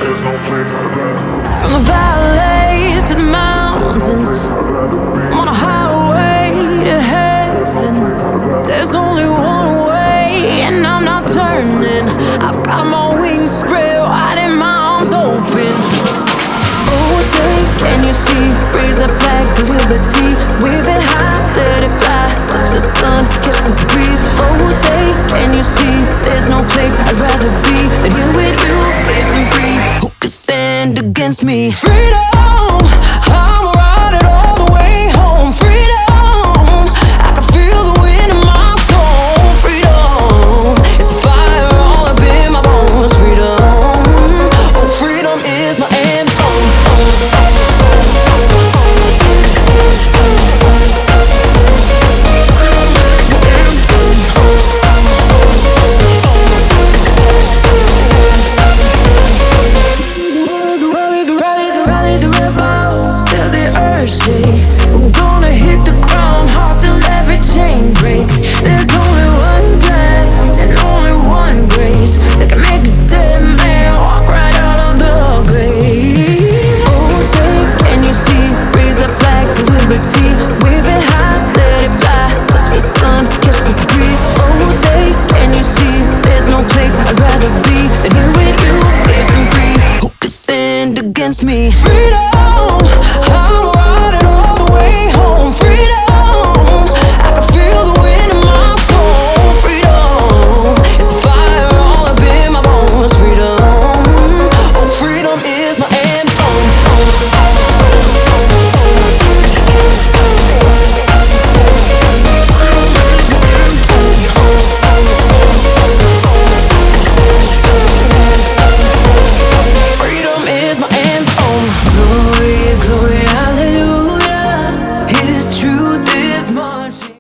From the valleys to the mountains, I'm on a highway to heaven. There's only one way, and I'm not turning. I've got my wings spread wide and my arms open. Oh, say, can you see? Raise that flag for liberty. Wave it high, let it fly. Touch the sun, catch the breeze. Oh, say, can you see? There's no place I'd rather be than here with you, place me free. Who could stand against me? Freedom!